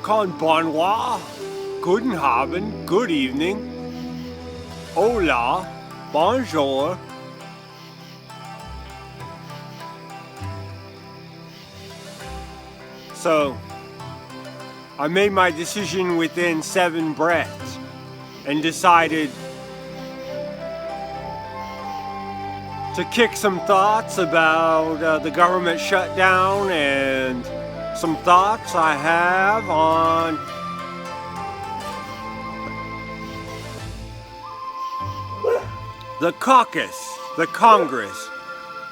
Con bonjour, guten Abend, good evening, hola, bonjour. So, I made my decision within 7 breaths and decided to kick some thoughts about the government shutdown and some thoughts I have on the caucus, the Congress,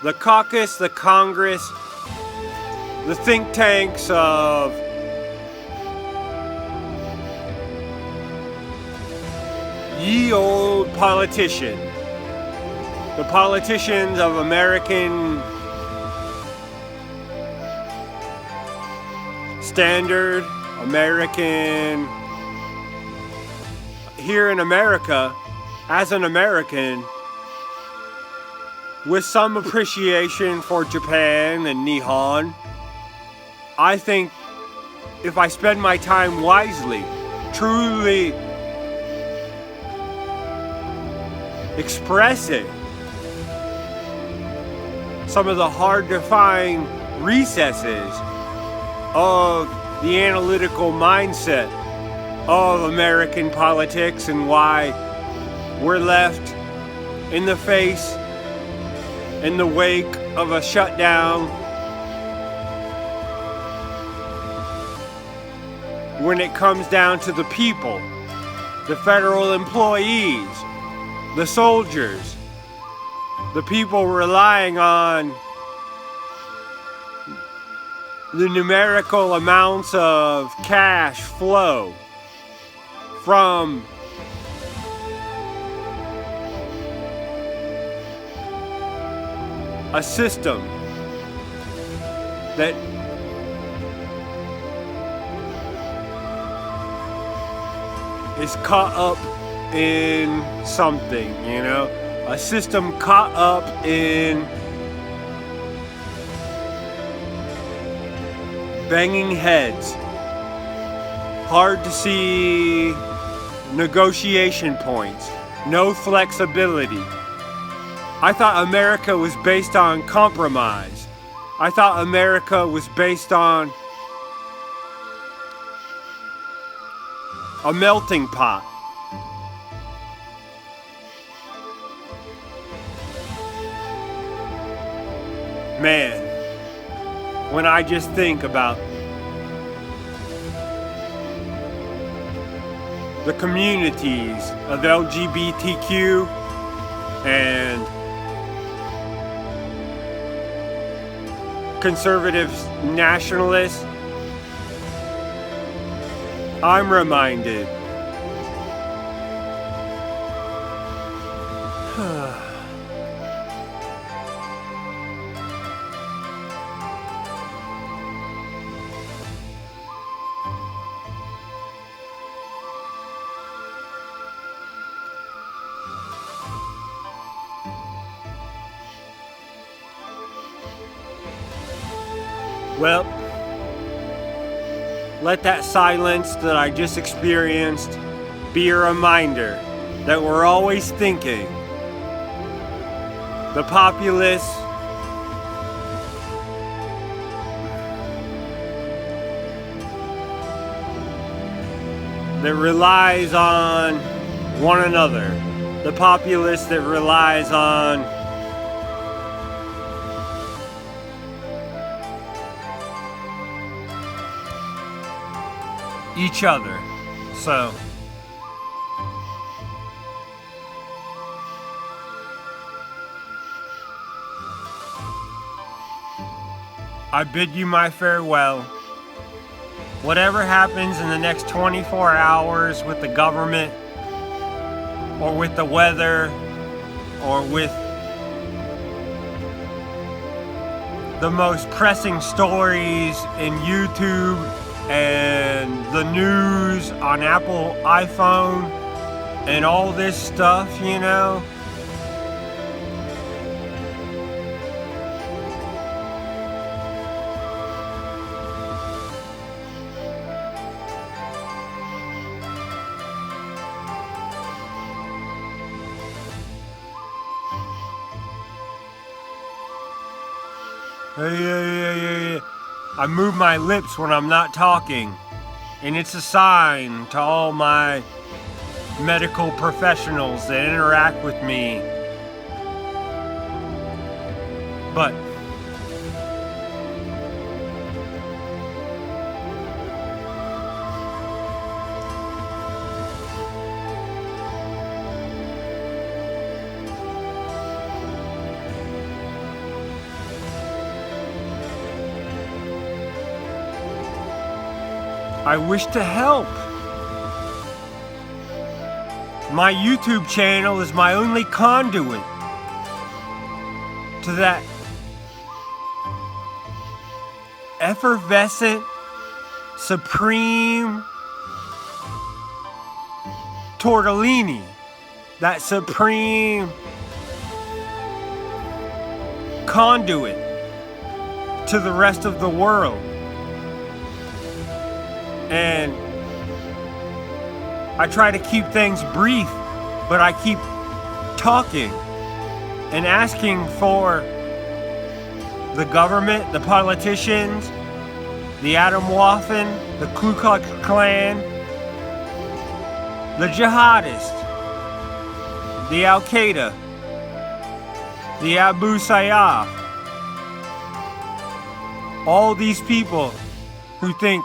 the caucus, the Congress, the think tanks of ye old politician, the politicians of American standard, American, here in America, as an American, with some appreciation for Japan and Nihon, I think if I spend my time wisely, truly expressing some of the hard to find recesses of the analytical mindset of American politics and why we're left in the face, in the wake of a shutdown, when it comes down to the people, the federal employees, the soldiers, the people relying on the numerical amounts of cash flow from a system that is caught up in something, you know, a system caught up in banging heads, hard to see negotiation points, no flexibility. I thought America was based on compromise. I thought America was based on a melting pot. Man, when I just think about the communities of LGBTQ and conservatives, nationalists, I'm reminded well, let that silence that I just experienced be a reminder that we're always thinking. The populace that relies on one another. The populace that relies on each other. So I bid you my farewell. Whatever happens in the next 24 hours with the government or with the weather or with the most pressing stories in YouTube and the news on Apple iPhone and all this stuff, you know, I move my lips when I'm not talking, and it's a sign to all my medical professionals that interact with me. But I wish to help. My YouTube channel is my only conduit to that effervescent, supreme tortellini, that supreme conduit to the rest of the world. And I try to keep things brief, but I keep talking and asking for the government, the politicians, the Atomwaffen, the Ku Klux Klan, the jihadists, the Al-Qaeda, the Abu Sayyaf, all these people who think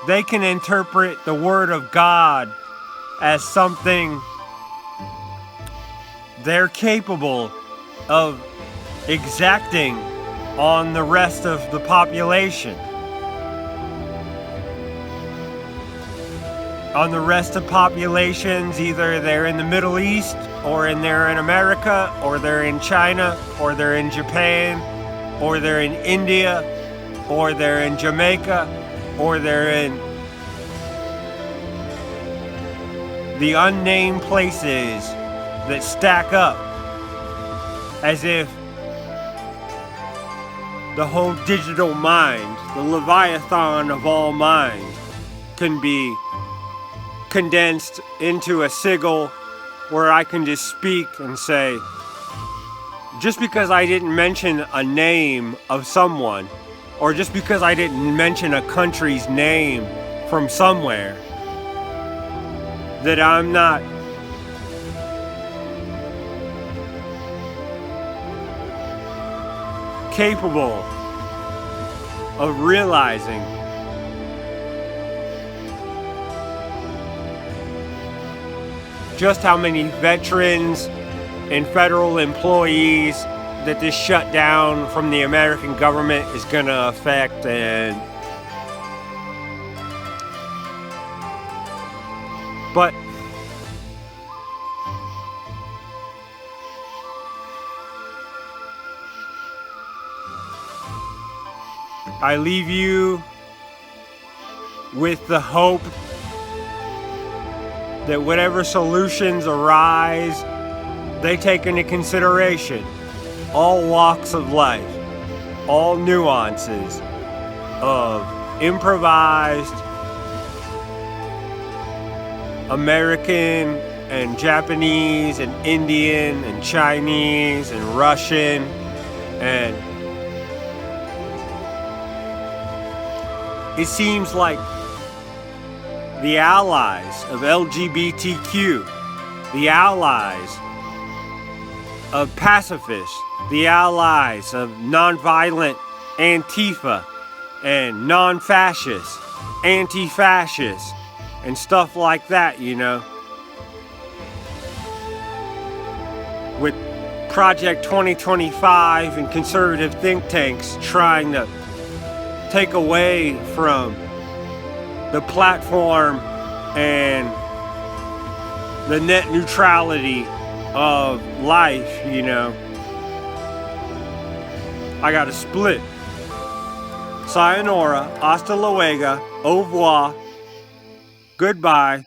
they can interpret the Word of God as something they're capable of exacting on the rest of the population. On the rest of populations, either they're in the Middle East, or they're in America, or they're in China, or they're in Japan, or they're in India, or they're in Jamaica, or they're in the unnamed places that stack up as if the whole digital mind, the Leviathan of all mind, can be condensed into a sigil where I can just speak and say, just because I didn't mention a name of someone, or just because I didn't mention a country's name from somewhere, that I'm not capable of realizing just how many veterans and federal employees that this shutdown from the American government is going to affect. But I leave you with the hope that whatever solutions arise, they take into consideration all walks of life, all nuances of improvised American and Japanese and Indian and Chinese and Russian and it seems like the allies of LGBTQ, the allies of pacifists, the allies of nonviolent Antifa and non-fascists, anti-fascists, and stuff like that, you know. With Project 2025 and conservative think tanks trying to take away from the platform and the net neutrality of life, you know. I got to split. Sayonara, hasta luego, au revoir, goodbye.